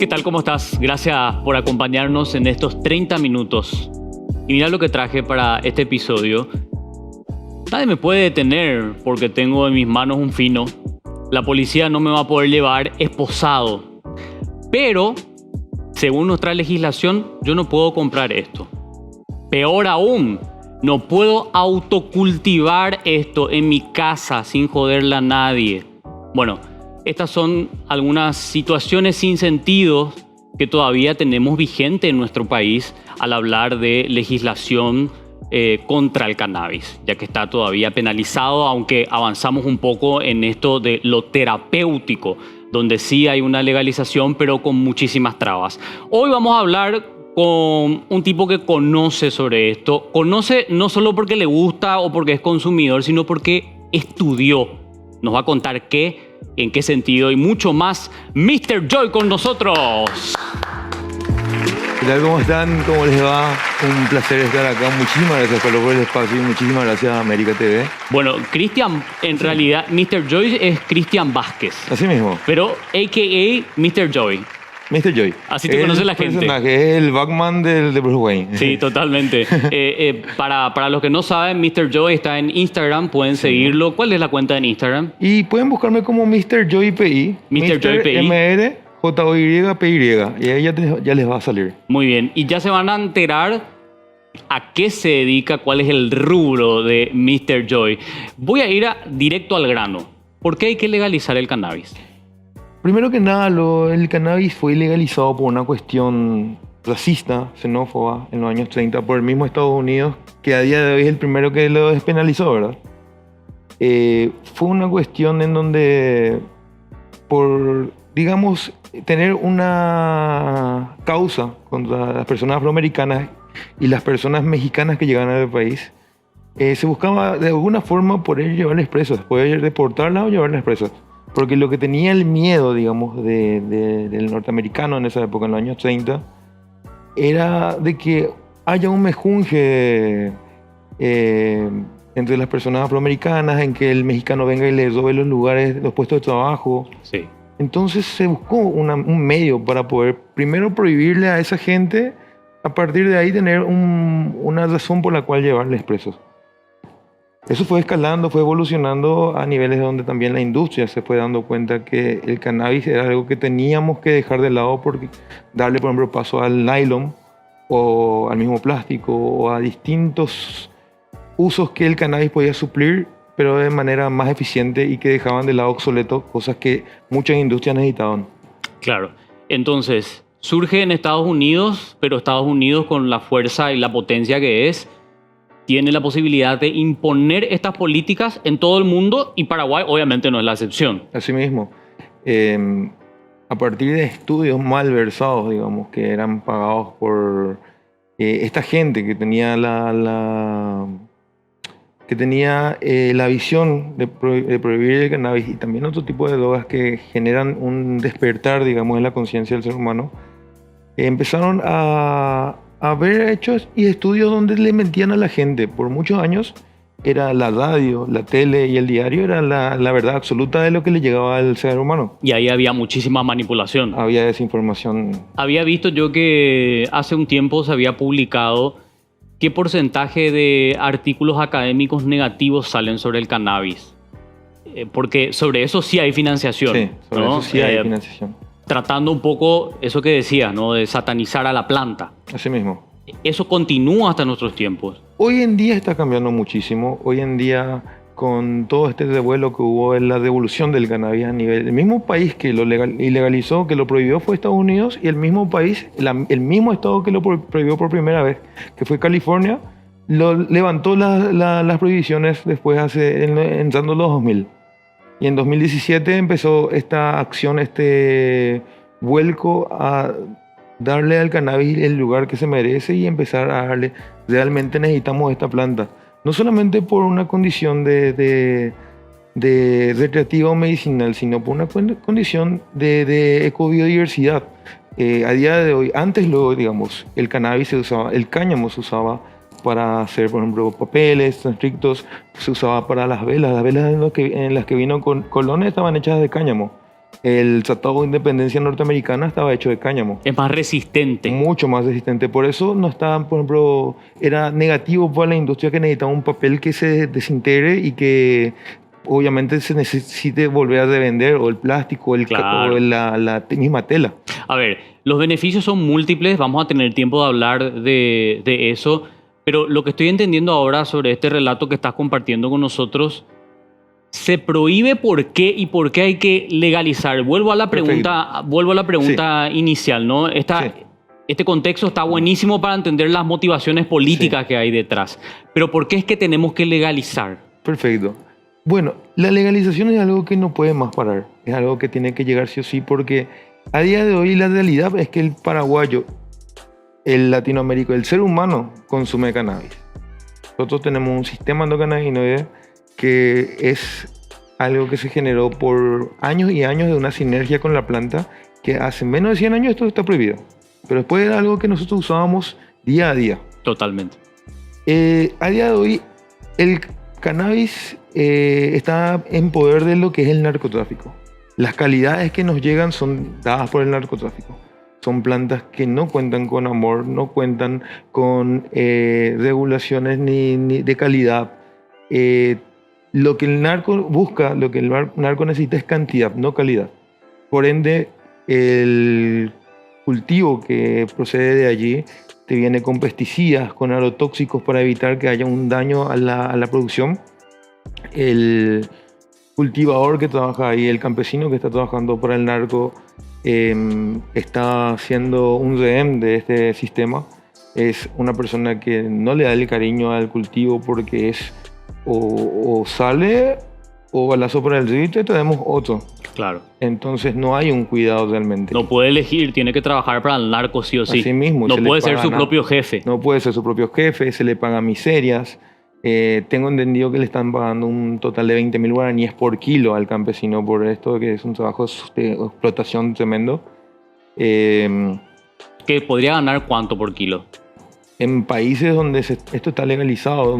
¿Qué tal? ¿Cómo estás? Gracias por acompañarnos en estos 30 minutos. Y mira lo que traje para este episodio. Nadie me puede detener porque tengo en mis manos un fino. La policía no me va a poder llevar esposado. Pero, según nuestra legislación, yo no puedo comprar esto. Peor aún, no puedo autocultivar esto en mi casa sin joderle a nadie. Bueno, estas son algunas situaciones sin sentido que todavía tenemos vigente en nuestro país al hablar de legislación contra el cannabis, ya que está todavía penalizado, aunque avanzamos un poco en esto de lo terapéutico, donde sí hay una legalización, pero con muchísimas trabas. Hoy vamos a hablar con un tipo que conoce sobre esto. Conoce no solo porque le gusta o porque es consumidor, sino porque estudió. Nos va a contar qué, en qué sentido y mucho más. Mr. Joy con nosotros. ¿Qué tal? ¿Cómo están? ¿Cómo les va? Un placer estar acá. Muchísimas gracias, Carlos, por el espacio y muchísimas gracias a América TV. Bueno, Cristian, en realidad, Mr. Joy es Cristian Vázquez. Así mismo. Pero a.k.a. Mr. Joy. Mr. Joy. Así te conoce la gente. Personaje, es el Batman de Bruce Wayne. Sí, totalmente. Para los que no saben, Mr. Joy está en Instagram, pueden seguirlo. ¿Cuál es la cuenta en Instagram? Y pueden buscarme como Mr. Joy PI. Mr. Joy PI. MRJOYPY. Y ahí ya les va a salir. Muy bien. Y ya se van a enterar a qué se dedica, cuál es el rubro de Mr. Joy. Voy a ir directo al grano. ¿Por qué hay que legalizar el cannabis? Primero que nada, el cannabis fue ilegalizado por una cuestión racista, xenófoba, en los años 30 por el mismo Estados Unidos, que a día de hoy es el primero que lo despenalizó, ¿verdad? Fue una cuestión en donde, por, digamos, tener una causa contra las personas afroamericanas y las personas mexicanas que llegaban al país, se buscaba de alguna forma poder llevarles presas, poder deportarlas o llevarles presas. Porque lo que tenía el miedo, digamos, del norteamericano en esa época, en los años 30, era de que haya un mejunje entre las personas afroamericanas, en que el mexicano venga y le robe los lugares, los puestos de trabajo. Sí. Entonces se buscó un medio para poder primero prohibirle a esa gente, a partir de ahí tener una razón por la cual llevarles presos. Eso fue escalando, fue evolucionando a niveles donde también la industria se fue dando cuenta que el cannabis era algo que teníamos que dejar de lado porque darle, por ejemplo, paso al nylon o al mismo plástico o a distintos usos que el cannabis podía suplir, pero de manera más eficiente y que dejaban de lado obsoletos, cosas que muchas industrias necesitaban. Claro. Entonces, surge en Estados Unidos, pero Estados Unidos, con la fuerza y la potencia que es, tiene la posibilidad de imponer estas políticas en todo el mundo, y Paraguay obviamente no es la excepción. Asimismo, a partir de estudios malversados, digamos, que eran pagados por esta gente que tenía la visión de prohibir el cannabis y también otro tipo de drogas que generan un despertar, digamos, en la conciencia del ser humano, empezaron a ver hechos y estudios donde le mentían a la gente. Por muchos años era la radio, la tele y el diario era la verdad absoluta de lo que le llegaba al ser humano. Y ahí había muchísima manipulación. Había desinformación. Había visto yo que hace un tiempo se había publicado qué porcentaje de artículos académicos negativos salen sobre el cannabis. Porque sobre eso sí hay financiación. Sí, sobre ¿no? eso sí hay financiación. Tratando un poco eso que decías, ¿no? De satanizar a la planta. Así mismo. Eso continúa hasta nuestros tiempos. Hoy en día está cambiando muchísimo. Hoy en día, con todo este revuelo que hubo en la devolución del cannabis a nivel... El mismo país que lo ilegalizó, que lo prohibió, fue Estados Unidos, y el mismo país, el mismo estado que lo prohibió por primera vez, que fue California, lo levantó las prohibiciones después, entrando los 2000. Y en 2017 empezó esta acción, este vuelco a darle al cannabis el lugar que se merece y empezar a darle. Realmente necesitamos esta planta. No solamente por una condición de recreativa o medicinal, sino por una condición de ecobiodiversidad. A día de hoy, antes luego, digamos, el cannabis se usaba, el cáñamo se usaba para hacer, por ejemplo, papeles estrictos, se usaba para las velas. Las velas en las que vino Colón estaban hechas de cáñamo. El Tratado de Independencia norteamericana estaba hecho de cáñamo. Es más resistente. Mucho más resistente. Por eso no estaba, por ejemplo, era negativo para la industria, que necesitaba un papel que se desintegre y que obviamente se necesite volver a revender, o el plástico, Claro. o la misma tela. A ver, los beneficios son múltiples, vamos a tener tiempo de hablar de eso, pero lo que estoy entendiendo ahora sobre este relato que estás compartiendo con nosotros, ¿se prohíbe por qué y por qué hay que legalizar? Vuelvo a la pregunta inicial, ¿no? Sí. Este contexto está buenísimo para entender las motivaciones políticas que hay detrás, pero ¿por qué es que tenemos que legalizar? Perfecto. Bueno, la legalización es algo que no puede más parar. Es algo que tiene que llegar sí o sí, porque a día de hoy la realidad es que el paraguayo, el latinoamericano, el ser humano consume cannabis. Nosotros tenemos un sistema endocannabinoide que es algo que se generó por años y años de una sinergia con la planta, que hace menos de 100 años esto está prohibido. Pero después era algo que nosotros usábamos día a día. Totalmente. A día de hoy, el cannabis está en poder de lo que es el narcotráfico. Las calidades que nos llegan son dadas por el narcotráfico. Son plantas que no cuentan con amor, no cuentan con regulaciones ni de calidad. Lo que el narco busca, lo que el narco necesita es cantidad, no calidad. Por ende, el cultivo que procede de allí te viene con pesticidas, con agrotóxicos para evitar que haya un daño a la producción. El cultivador que trabaja ahí, el campesino que está trabajando para el narco, está siendo un rehén de este sistema. Es una persona que no le da el cariño al cultivo, porque es o sale o balazo para el río y te traemos otro. Claro. Entonces no hay un cuidado realmente. No puede elegir, tiene que trabajar para el narco sí o sí. Así mismo. No se le puede ser paga su nada. propio jefe. No puede ser su propio jefe, se le paga miserias. Tengo entendido que le están pagando un total de 20.000 guaraníes por kilo al campesino por esto, que es un trabajo de explotación tremendo. ¿Que podría ganar cuánto por kilo? En países donde esto está legalizado,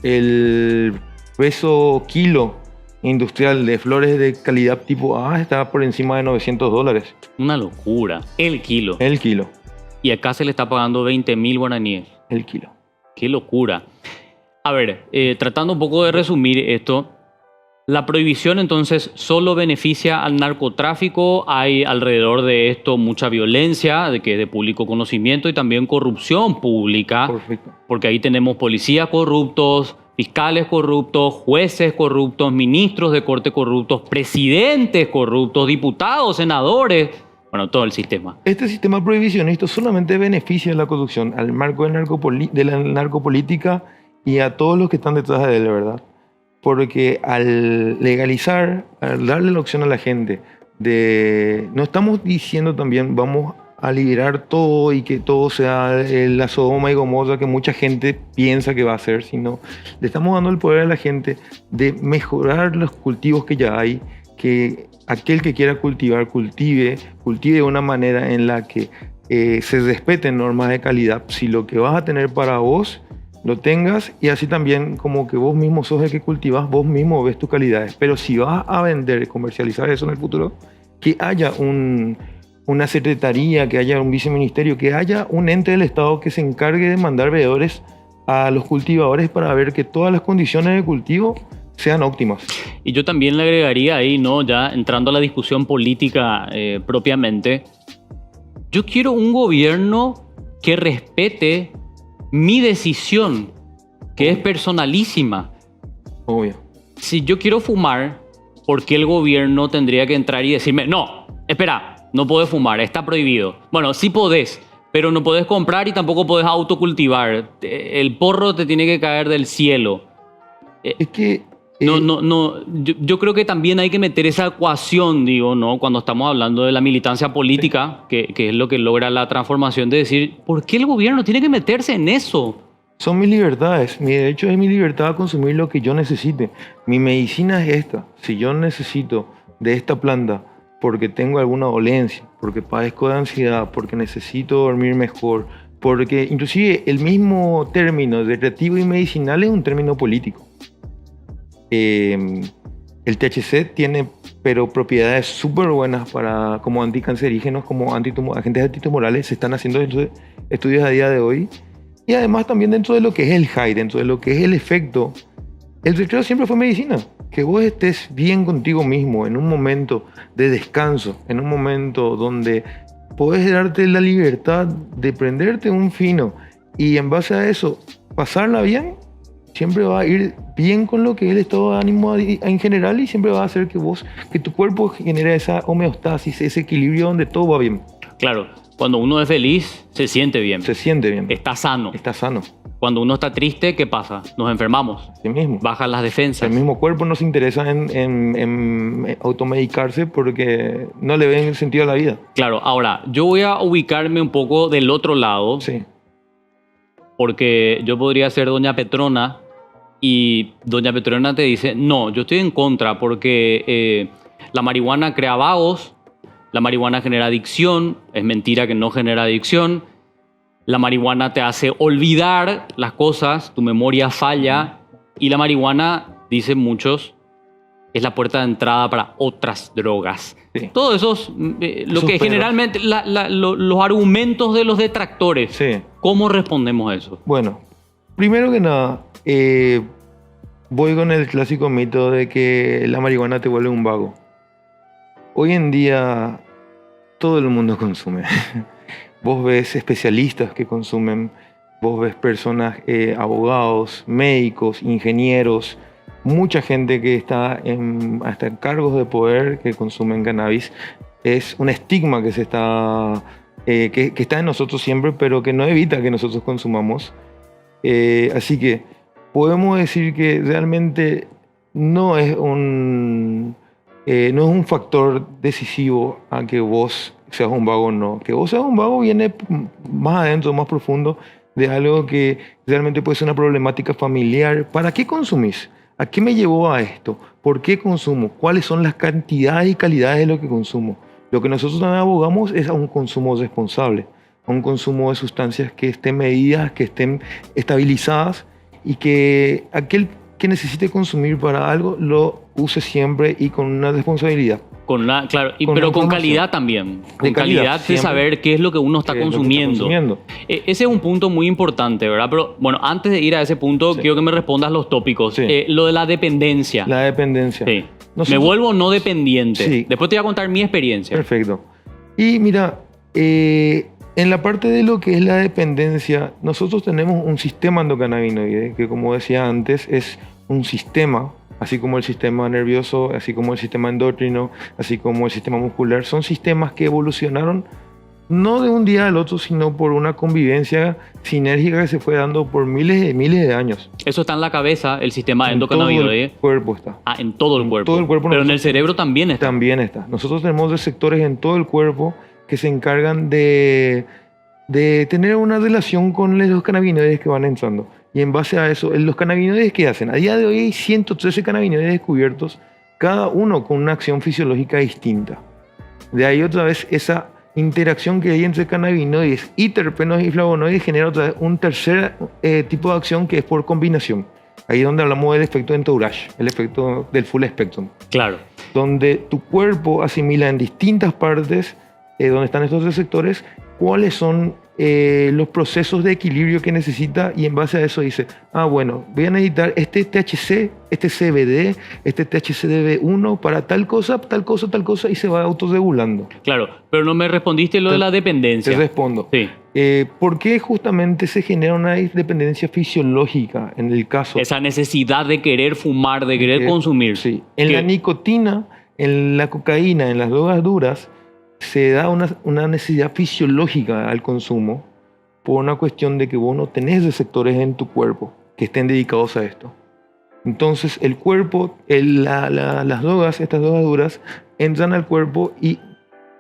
el peso kilo industrial de flores de calidad tipo A está por encima de $900. Una locura. El kilo. El kilo. Y acá se le está pagando 20.000 guaraníes. El kilo. Qué locura. A ver, tratando un poco de resumir esto, la prohibición entonces solo beneficia al narcotráfico. Hay alrededor de esto mucha violencia, que es de público conocimiento, y también corrupción pública. Perfecto. Porque ahí tenemos policías corruptos, fiscales corruptos, jueces corruptos, ministros de corte corruptos, presidentes corruptos, diputados, senadores, bueno, todo el sistema. Este sistema prohibicionista solamente beneficia a la corrupción, al marco de la narcopolítica y a todos los que están detrás de él, ¿verdad? Porque al legalizar, al darle la opción a la gente no estamos diciendo también vamos a liberar todo y que todo sea la Sodoma y Gomorra que mucha gente piensa que va a ser, sino le estamos dando el poder a la gente de mejorar los cultivos que ya hay, que aquel que quiera cultivar, cultive de una manera en la que se respeten normas de calidad. Si lo que vas a tener para vos lo tengas, y así también como que vos mismo sos el que cultivas, vos mismo ves tus calidades. Pero si vas a vender y comercializar eso en el futuro, que haya una secretaría, que haya un viceministerio, que haya un ente del Estado que se encargue de mandar veedores a los cultivadores para ver que todas las condiciones de cultivo sean óptimas. Y yo también le agregaría ahí, ¿no? Ya entrando a la discusión política propiamente, yo quiero un gobierno que respete mi decisión, que es personalísima. Obvio. Si yo quiero fumar, ¿por qué el gobierno tendría que entrar y decirme, no, espera, no podés fumar, está prohibido? Bueno, sí podés, pero no podés comprar y tampoco podés autocultivar. El porro te tiene que caer del cielo. Es que Yo creo que también hay que meter esa ecuación, digo, ¿no? Cuando estamos hablando de la militancia política, que es lo que logra la transformación, de decir, ¿por qué el gobierno tiene que meterse en eso? son mis libertades. Mi derecho es mi libertad a consumir lo que yo necesite. Mi medicina es esta. Si yo necesito de esta planta porque tengo alguna dolencia, porque padezco de ansiedad, porque necesito dormir mejor, porque inclusive el mismo término de recreativo y medicinal es un término político. El El THC tiene pero propiedades súper buenas como anticancerígenos, como agentes antitumorales. Se están haciendo estudios a día de hoy. Y además también dentro de lo que es el high, dentro de lo que es el efecto. El recreo siempre fue medicina. Que vos estés bien contigo mismo en un momento de descanso, en un momento donde podés darte la libertad de prenderte un fino y en base a eso pasarla bien, siempre va a ir bien con lo que es el estado de ánimo en general y siempre va a hacer que tu cuerpo genere esa homeostasis, ese equilibrio donde todo va bien. Claro, cuando uno es feliz, se siente bien. Se siente bien. Está sano. Está sano. Cuando uno está triste, ¿qué pasa? Nos enfermamos. Así mismo. Bajan las defensas. El mismo cuerpo no se interesa en automedicarse porque no le ven sentido a la vida. Claro, ahora, yo voy a ubicarme un poco del otro lado. Sí. Porque yo podría ser Doña Petrona y Doña Petrona te dice, no, yo estoy en contra porque la marihuana crea vagos, la marihuana genera adicción, es mentira que no genera adicción, la marihuana te hace olvidar las cosas, tu memoria falla y la marihuana, dicen muchos, es la puerta de entrada para otras drogas. Sí. Todo eso es lo que generalmente, los argumentos de los detractores. Sí. ¿Cómo respondemos a eso? Bueno, primero que nada, voy con el clásico mito de que la marihuana te vuelve un vago. Hoy en día todo el mundo consume. Vos ves especialistas que consumen, vos ves personas, abogados, médicos, ingenieros, mucha gente que está hasta en cargos de poder que consumen cannabis. Es un estigma que que está en nosotros siempre, pero que no evita que nosotros consumamos. Así que podemos decir que realmente no es un factor decisivo a que vos seas un vago o no. Que vos seas un vago viene más adentro, más profundo de algo que realmente puede ser una problemática familiar. ¿Para qué consumís? ¿A qué me llevó a esto? ¿Por qué consumo? ¿Cuáles son las cantidades y calidades de lo que consumo? Lo que nosotros también abogamos es a un consumo responsable, a un consumo de sustancias que estén medidas, que estén estabilizadas y que aquel que necesite consumir para algo lo use siempre y con una responsabilidad. Claro, pero con calidad también. Con calidad de saber qué es lo que uno está consumiendo. Ese es un punto muy importante, ¿verdad? Pero bueno, antes de ir a ese punto, quiero que me respondas los tópicos. Sí. Lo de la dependencia. La dependencia. Sí. Me vuelvo no dependiente. Sí. Después te voy a contar mi experiencia. Perfecto. Y mira, en la parte de lo que es la dependencia, nosotros tenemos un sistema endocannabinoide que, como decía antes, es un sistema, así como el sistema nervioso, así como el sistema endocrino, así como el sistema muscular. Son sistemas que evolucionaron no de un día al otro, sino por una convivencia sinérgica que se fue dando por miles de años. Eso está en la cabeza, el sistema endocannabinoide. En todo el cuerpo está. Ah, en todo el cuerpo. Todo el cuerpo. Pero en el cerebro también está. También está. Nosotros tenemos receptores en todo el cuerpo que se encargan de tener una relación con los cannabinoides que van entrando. Y en base a eso, los cannabinoides, ¿qué hacen? A día de hoy hay 113 cannabinoides descubiertos, cada uno con una acción fisiológica distinta. De ahí otra vez esa interacción que hay entre cannabinoides y terpenos y flavonoides genera otra vez un tercer tipo de acción que es por combinación. Ahí es donde hablamos del efecto entourage, el efecto del full spectrum. Claro. Donde tu cuerpo asimila en distintas partes, donde están estos receptores, cuáles son los procesos de equilibrio que necesita y en base a eso dice, bueno, voy a necesitar este THC, este CBD, este THCV1 para tal cosa y se va autorregulando. Claro, pero no me respondiste lo de la dependencia. Te respondo. Sí. ¿Por qué justamente se genera una dependencia fisiológica en el caso? Esa necesidad de querer fumar, de querer consumir. Sí. En la nicotina, en la cocaína, en las drogas duras, se da una necesidad fisiológica al consumo por una cuestión de que vos no tenés receptores en tu cuerpo que estén dedicados a esto. Entonces el cuerpo, las drogas, estas drogas duras, entran al cuerpo y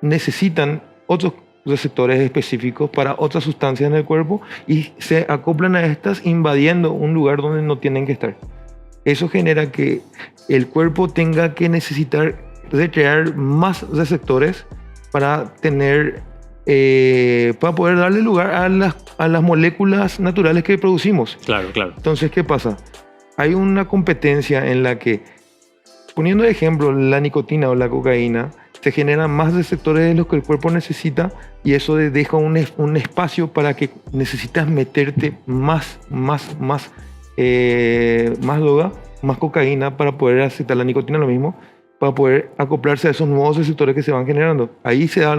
necesitan otros receptores específicos para otras sustancias en el cuerpo y se acoplan a estas invadiendo un lugar donde no tienen que estar. Eso genera que el cuerpo tenga que necesitar recrear más receptores para poder darle lugar a las moléculas naturales que producimos. Claro, claro. Entonces, ¿qué pasa? Hay una competencia en la que poniendo de ejemplo la nicotina o la cocaína, se generan más receptores de los que el cuerpo necesita y eso deja un espacio para que necesitas meterte más droga, más cocaína para poder aceptar la nicotina, lo mismo, para poder acoplarse a esos nuevos receptores que se van generando. Ahí se da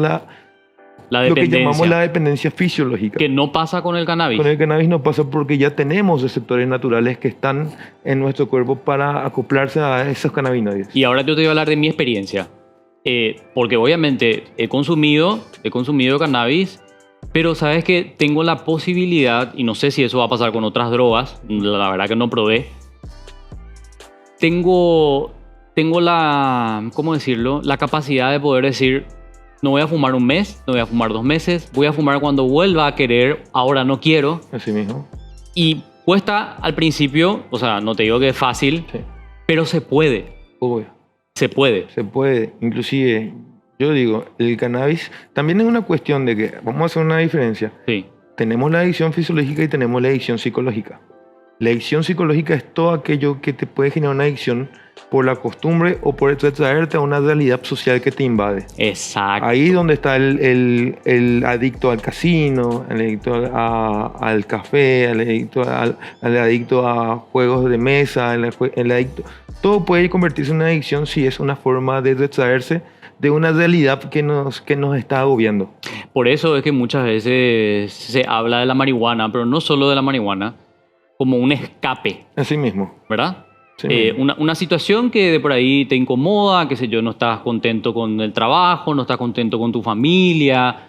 lo que llamamos la dependencia fisiológica. Que no pasa con el cannabis. Con el cannabis no pasa porque ya tenemos receptores naturales que están en nuestro cuerpo para acoplarse a esos cannabinoides. Y ahora yo te voy a hablar de mi experiencia. Porque obviamente he consumido cannabis, pero sabes que tengo la posibilidad, y no sé si eso va a pasar con otras drogas, la verdad que no probé. Tengo la, ¿cómo decirlo? La capacidad de poder decir, no voy a fumar un mes, no voy a fumar 2 meses, voy a fumar cuando vuelva a querer, ahora no quiero. Así mismo. Y cuesta al principio, o sea, no te digo que es fácil, sí, pero se puede. Obvio. Se puede. Se puede. Inclusive, yo digo, el cannabis también es una cuestión de que, vamos a hacer una diferencia. Sí. Tenemos la adicción fisiológica y tenemos la adicción psicológica. La adicción psicológica es todo aquello que te puede generar una adicción por la costumbre o por traerte a una realidad social que te invade. Exacto. Ahí es donde está el adicto al casino, el adicto al café, el adicto a juegos de mesa, el adicto... Todo puede convertirse en una adicción si es una forma de distraerse de una realidad que nos está agobiando. Por eso es que muchas veces se habla de la marihuana, pero no solo de la marihuana, como un escape. Así mismo. ¿Verdad? Sí, una situación que de por ahí te incomoda, qué sé yo, no estás contento con el trabajo, no estás contento con tu familia.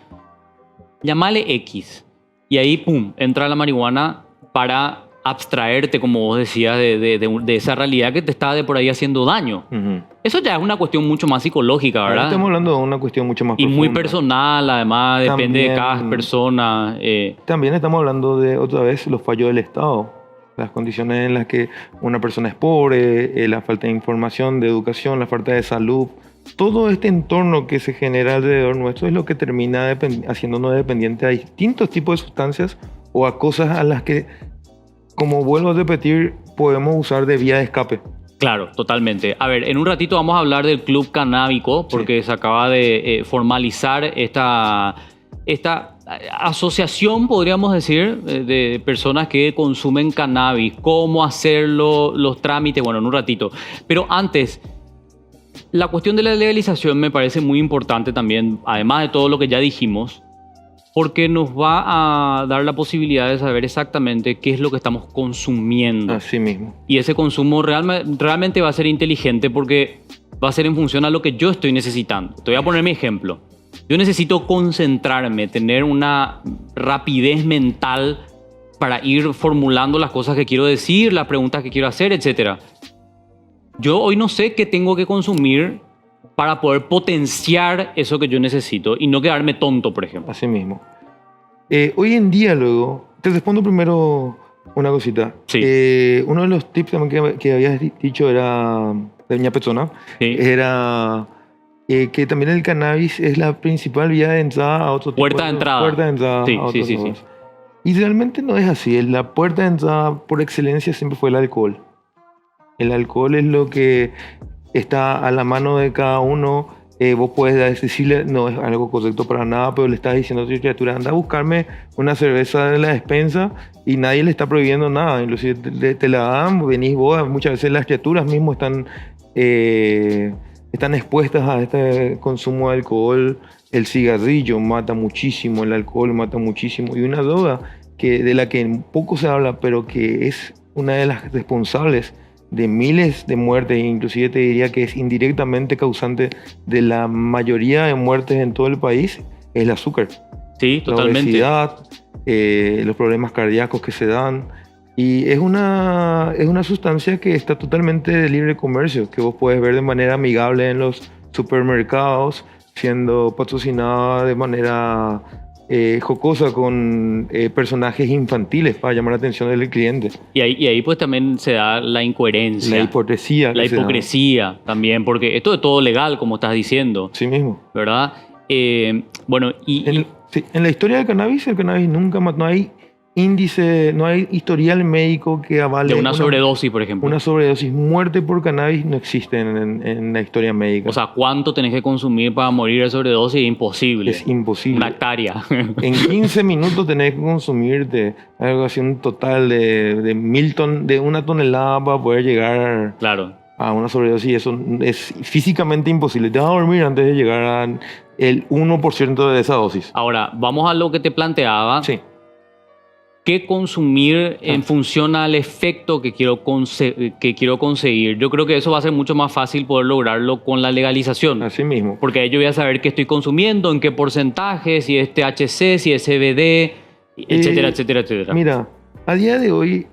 Llámale X. Y ahí, pum, entra la marihuana para abstraerte, como vos decías, de esa realidad que te está de por ahí haciendo daño. Uh-huh. Eso ya es una cuestión mucho más psicológica, ¿verdad? Ahora estamos hablando de una cuestión mucho más profunda. Y muy personal, además, depende de cada persona. También estamos hablando de, otra vez, los fallos del Estado. Las condiciones en las que una persona es pobre, la falta de información, de educación, la falta de salud. Todo este entorno que se genera alrededor nuestro es lo que termina haciéndonos dependientes a distintos tipos de sustancias o a cosas a las que, como vuelvo a repetir, podemos usar de vía de escape. Claro, totalmente. A ver, en un ratito vamos a hablar del club canábico, porque sí, se acaba de formalizar esta asociación, podríamos decir, de personas que consumen cannabis, cómo hacerlo, los trámites, bueno, en un ratito. Pero antes, la cuestión de la legalización me parece muy importante también, además de todo lo que ya dijimos, porque nos va a dar la posibilidad de saber exactamente qué es lo que estamos consumiendo. Así mismo. Y ese consumo realmente va a ser inteligente porque va a ser en función a lo que yo estoy necesitando. Te voy a poner mi ejemplo. Yo necesito concentrarme, tener una rapidez mental para ir formulando las cosas que quiero decir, las preguntas que quiero hacer, etc. Yo hoy no sé qué tengo que consumir para poder potenciar eso que yo necesito y no quedarme tonto, por ejemplo. Así mismo. Hoy en día, luego, te respondo primero una cosita. Sí. Uno de los tips también que habías dicho era de mi persona, sí, era que también el cannabis es la principal vía de entrada a otro tipo puerta de entrada. Puerta de entrada sí, a otras sí. Y realmente no es así. La puerta de entrada por excelencia siempre fue el alcohol. El alcohol es lo que está a la mano de cada uno. Vos puedes decirle, no es algo correcto para nada, pero le estás diciendo a tu criatura, anda a buscarme una cerveza de la despensa y nadie le está prohibiendo nada. Inclusive te la dan, venís vos. Muchas veces las criaturas mismas están expuestas a este consumo de alcohol. El cigarrillo mata muchísimo, el alcohol mata muchísimo. Y una droga de la que poco se habla, pero que es una de las responsables de miles de muertes, inclusive te diría que es indirectamente causante de la mayoría de muertes en todo el país, es el azúcar. Sí, totalmente. La obesidad, los problemas cardíacos que se dan. Y es una sustancia que está totalmente de libre comercio, que vos puedes ver de manera amigable en los supermercados, siendo patrocinada de manera jocosa con personajes infantiles para llamar la atención del cliente. Y ahí pues también se da la incoherencia. La hipocresía. La hipocresía también, porque esto es todo legal, como estás diciendo. Sí mismo. ¿Verdad? Bueno, en la historia del cannabis, el cannabis nunca mató. No hay índice, no hay historial médico que avale De una sobredosis, por ejemplo. una sobredosis. Muerte por cannabis no existe en la historia médica. O sea, ¿cuánto tenés que consumir para morir de sobredosis? Imposible. Es imposible. Una hectárea. En 15 minutos tenés que consumirte algo así, un total de 1 tonelada para poder llegar Claro. a una sobredosis. Eso es físicamente imposible. Te vas a dormir antes de llegar al 1% de esa dosis. Ahora, vamos a lo que te planteaba. Sí. ¿Qué consumir en función al efecto que quiero conseguir? Yo creo que eso va a ser mucho más fácil poder lograrlo con la legalización. Así mismo. Porque ahí yo voy a saber qué estoy consumiendo, en qué porcentaje, si es THC, si es CBD, etcétera, etcétera, etcétera. Mira, a día de hoy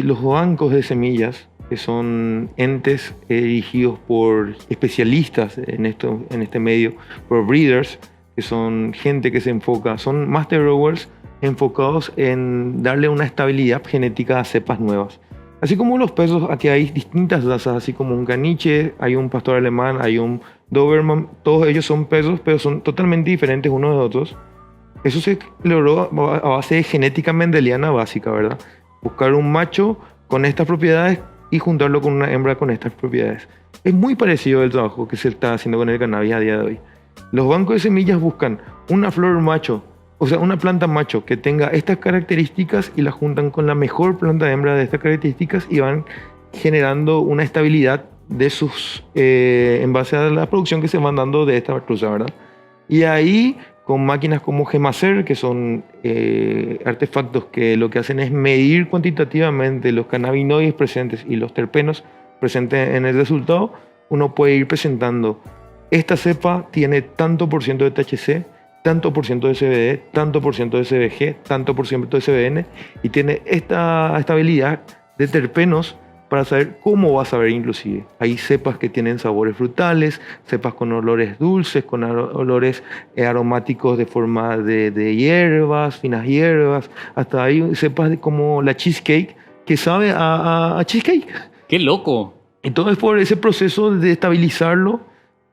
los bancos de semillas, que son entes dirigidos por especialistas en este medio, por breeders, que son gente que se enfoca, son master growers enfocados en darle una estabilidad genética a cepas nuevas. Así como los pesos, aquí hay distintas razas, así como un caniche, hay un pastor alemán, hay un Doberman, todos ellos son pesos, pero son totalmente diferentes unos de otros. Eso se logró a base de genética mendeliana básica, ¿verdad? Buscar un macho con estas propiedades y juntarlo con una hembra con estas propiedades. Es muy parecido al trabajo que se está haciendo con el cannabis a día de hoy. Los bancos de semillas buscan una flor macho, o sea, una planta macho que tenga estas características y la juntan con la mejor planta hembra de estas características y van generando una estabilidad de sus, en base a la producción que se van dando de esta truza, ¿verdad? Y ahí, con máquinas como Gemacer, que son artefactos que lo que hacen es medir cuantitativamente los cannabinoides presentes y los terpenos presentes en el resultado, uno puede ir presentando: esta cepa tiene tanto por ciento de THC, tanto por ciento de CBD, tanto por ciento de CBG, tanto por ciento de CBN, y tiene esta estabilidad de terpenos para saber cómo vas a ver inclusive. Hay cepas que tienen sabores frutales, cepas con olores dulces, con olores aromáticos de forma de hierbas, finas hierbas, hasta hay cepas como la cheesecake que sabe a cheesecake. ¡Qué loco! Y todo es por ese proceso de estabilizarlo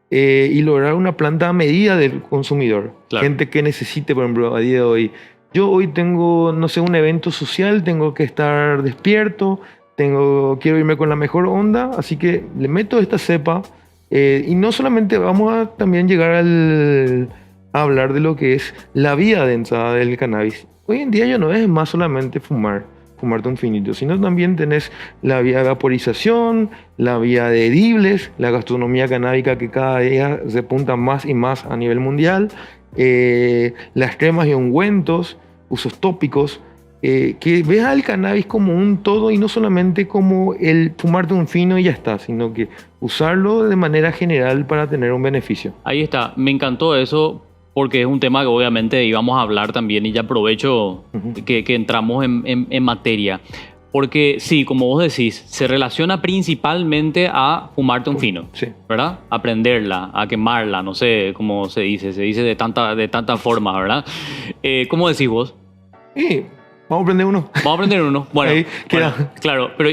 y lograr una planta a medida del consumidor. Claro. Gente que necesite, por ejemplo, a día de hoy. Yo hoy tengo, no sé, un evento social, tengo que estar despierto, quiero irme con la mejor onda, así que le meto esta cepa. Y no solamente vamos a también llegar a hablar de lo que es la vía densa del cannabis. Hoy en día ya no es más solamente fumarte un finito, sino también tenés la vía de vaporización, la vía de edibles, la gastronomía canábica que cada día se apunta más y más a nivel mundial, las cremas y ungüentos, usos tópicos, que veas al cannabis como un todo y no solamente como el fumarte un fino y ya está, sino que usarlo de manera general para tener un beneficio. Ahí está, me encantó eso porque es un tema que obviamente íbamos a hablar también y ya aprovecho que entramos en materia. Porque sí, como vos decís, se relaciona principalmente a fumarte un fino, sí, ¿verdad? A prenderla, a quemarla, no sé cómo se dice de tanta forma, ¿verdad? ¿Cómo decís vos? Sí. Vamos a prender uno. Vamos a prender uno. Bueno, ahí queda. Bueno, claro, pero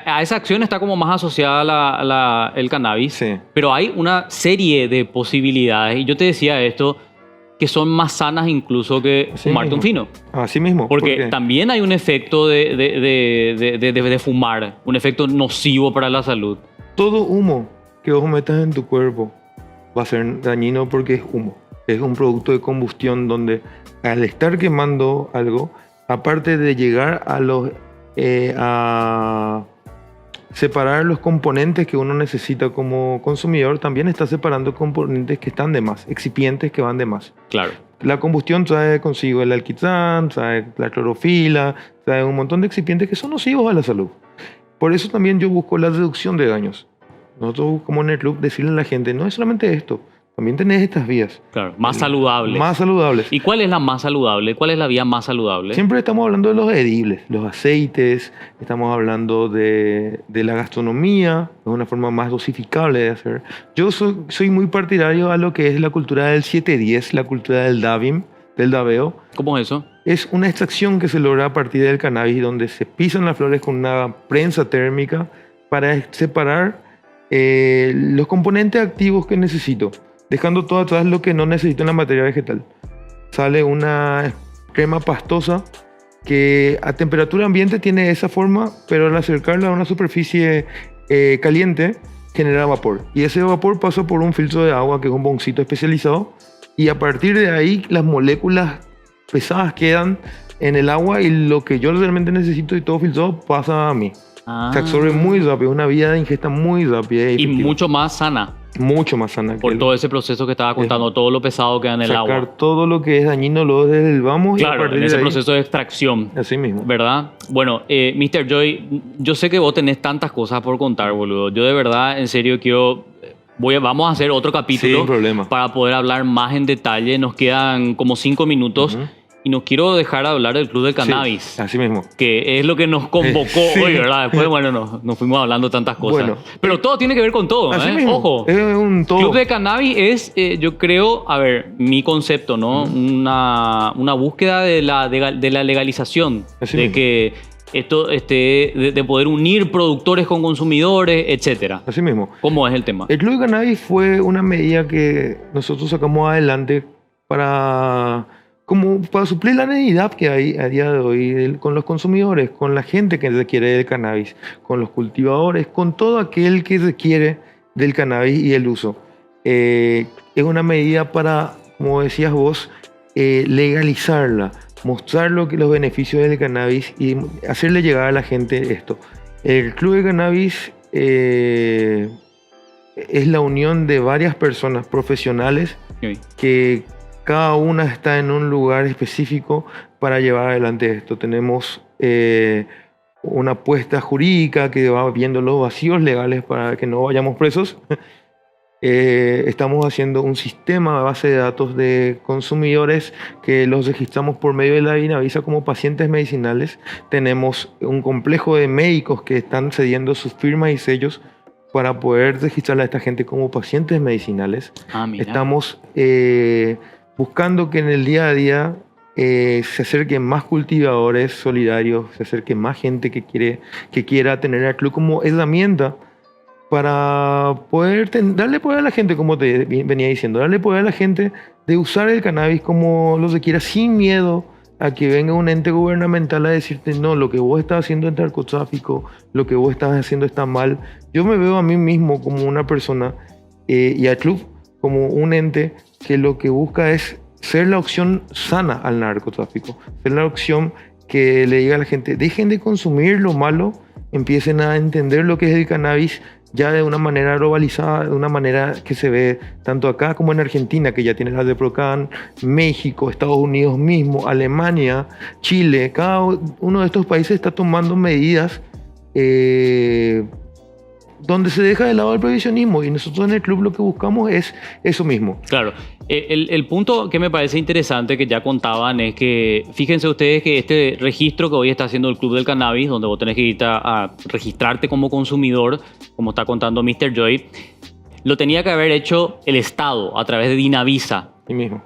a esa acción está como más asociada el cannabis. Sí. Pero hay una serie de posibilidades, y yo te decía esto, que son más sanas incluso que fumarte un fino. Así mismo. Porque también hay un efecto de fumar, un efecto nocivo para la salud. Todo humo que vos metas en tu cuerpo va a ser dañino porque es humo. Es un producto de combustión donde al estar quemando algo, aparte de llegar a separar los componentes que uno necesita como consumidor, también está separando componentes que están de más, excipientes que van de más. Claro. La combustión trae consigo el alquitrán, trae la clorofila, trae un montón de excipientes que son nocivos a la salud. Por eso también yo busco la reducción de daños. Nosotros buscamos en el club decirle a la gente, no es solamente esto, también tenés estas vías. Claro, más saludables. Más saludables. ¿Y cuál es la más saludable? ¿Cuál es la vía más saludable? Siempre estamos hablando de los edibles, los aceites, estamos hablando de la gastronomía, es una forma más dosificable de hacer. Yo soy muy partidario a lo que es la cultura del 7-10, la cultura del dabbing, del dabeo. ¿Cómo es eso? Es una extracción que se logra a partir del cannabis, donde se pisan las flores con una prensa térmica para separar los componentes activos que necesito, dejando todo atrás lo que no necesito en la materia vegetal. Sale una crema pastosa que a temperatura ambiente tiene esa forma, pero al acercarla a una superficie caliente genera vapor. Y ese vapor pasa por un filtro de agua, que es un boncito especializado, y a partir de ahí las moléculas pesadas quedan en el agua y lo que yo realmente necesito y todo filtrado pasa a mí. Se absorbe muy rápido, una vía de ingesta muy rápida. Y mucho más sana. Mucho más sana. Por todo ese proceso que estaba contando, todo lo pesado que da en el agua. Sacar todo lo que es dañino lo desdelvamos. Claro, y a partir en ese de ahí, proceso de extracción. Así mismo. ¿Verdad? Bueno, Mr. Joy, yo sé que vos tenés tantas cosas por contar, boludo. Yo de verdad, en serio, vamos a hacer otro capítulo sin problema, para poder hablar más en detalle. Nos quedan como 5 minutos. Y no quiero dejar de hablar del Club del Cannabis. Sí, así mismo. Que es lo que nos convocó hoy, ¿verdad? Después, bueno, nos fuimos hablando tantas cosas. Bueno, pero todo tiene que ver con todo, así mismo. Ojo. Es un todo. Club de Cannabis es, yo creo, a ver, mi concepto, ¿no? Una búsqueda de la legalización. Así de mismo. Que esto de poder unir productores con consumidores, etcétera. Así mismo. ¿Cómo es el tema? El Club de Cannabis fue una medida que nosotros sacamos adelante para suplir la necesidad que hay a día de hoy con los consumidores, con la gente que requiere del cannabis, con los cultivadores, con todo aquel que requiere del cannabis y el uso. Es una medida para, como decías vos, legalizarla, mostrar los beneficios del cannabis y hacerle llegar a la gente esto. El Club de Cannabis es la unión de varias personas profesionales que cada una está en un lugar específico para llevar adelante esto. Tenemos una apuesta jurídica que va viendo los vacíos legales para que no vayamos presos. Estamos haciendo un sistema de base de datos de consumidores que los registramos por medio de la Vinavisa como pacientes medicinales. Tenemos un complejo de médicos que están cediendo sus firmas y sellos para poder registrar a esta gente como pacientes medicinales. Estamos buscando que en el día a día se acerquen más cultivadores solidarios, se acerque más gente que quiera tener al club como herramienta para poder darle poder a la gente, como te venía diciendo, darle poder a la gente de usar el cannabis como lo requiera, sin miedo a que venga un ente gubernamental a decirte, no, lo que vos estás haciendo es narcotráfico, lo que vos estás haciendo está mal. Yo me veo a mí mismo como una persona y al club como un ente que lo que busca es ser la opción sana al narcotráfico, ser la opción que le diga a la gente, dejen de consumir lo malo, empiecen a entender lo que es el cannabis ya de una manera globalizada, de una manera que se ve tanto acá como en Argentina, que ya tiene la Deprocan, México, Estados Unidos mismo, Alemania, Chile. Cada uno de estos países está tomando medidas donde se deja de lado el prohibicionismo, y nosotros en el club lo que buscamos es eso mismo. Claro. El punto que me parece interesante que ya contaban es que, fíjense ustedes que este registro que hoy está haciendo el Club del Cannabis, donde vos tenés que ir a registrarte como consumidor, como está contando Mr. Joy, lo tenía que haber hecho el Estado a través de Dinavisa. Sí mismo.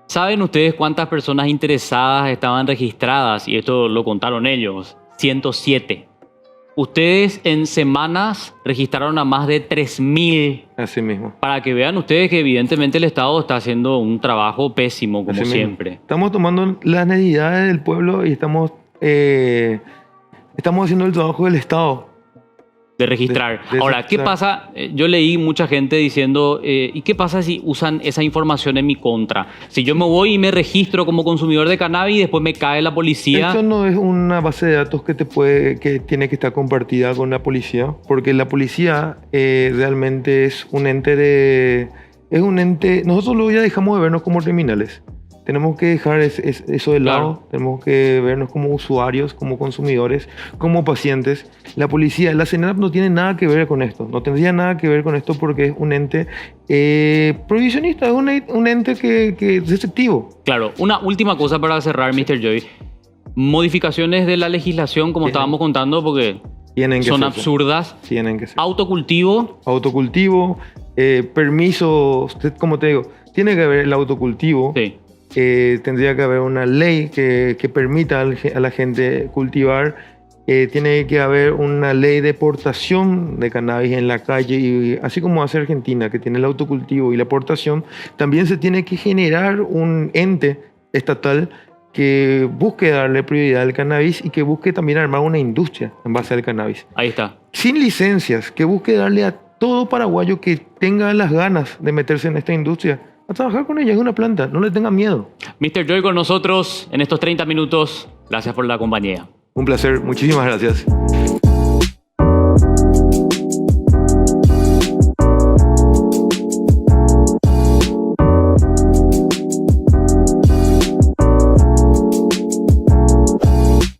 ¿Saben ustedes cuántas personas interesadas estaban registradas? Y esto lo contaron ellos, 107. Ustedes en semanas registraron a más de 3.000. Así mismo. Para que vean ustedes que evidentemente el Estado está haciendo un trabajo pésimo, como siempre. Estamos tomando las necesidades del pueblo y estamos haciendo el trabajo del Estado. De registrar. Ahora, ¿qué pasa? Yo leí mucha gente diciendo, ¿y qué pasa si usan esa información en mi contra? Si yo me voy y me registro como consumidor de cannabis y después me cae la policía. Esto no es una base de datos que tiene que estar compartida con la policía, porque la policía realmente es un ente nosotros luego ya dejamos de vernos como criminales. Tenemos que dejar eso de lado, claro. Tenemos que vernos como usuarios, como consumidores, como pacientes. La policía, la CENAP no tiene nada que ver con esto, no tendría nada que ver con esto porque es un ente prohibicionista, es un ente que es restrictivo. Claro, una última cosa para cerrar, Mr. Joy. Modificaciones de la legislación, como estábamos contando, porque son absurdas. Tienen que ser. Autocultivo, permiso, como te digo, tiene que haber el autocultivo. Sí. Tendría que haber una ley que permita a la gente cultivar. Tiene que haber una ley de portación de cannabis en la calle, y así como hace Argentina, que tiene el autocultivo y la portación, también se tiene que generar un ente estatal que busque darle prioridad al cannabis y que busque también armar una industria en base al cannabis. Ahí está. Sin licencias, que busque darle a todo paraguayo que tenga las ganas de meterse en esta industria a trabajar con ella. Es una planta, no le tengan miedo. Mr. Joy con nosotros en estos 30 minutos. Gracias por la compañía. Un placer, muchísimas gracias.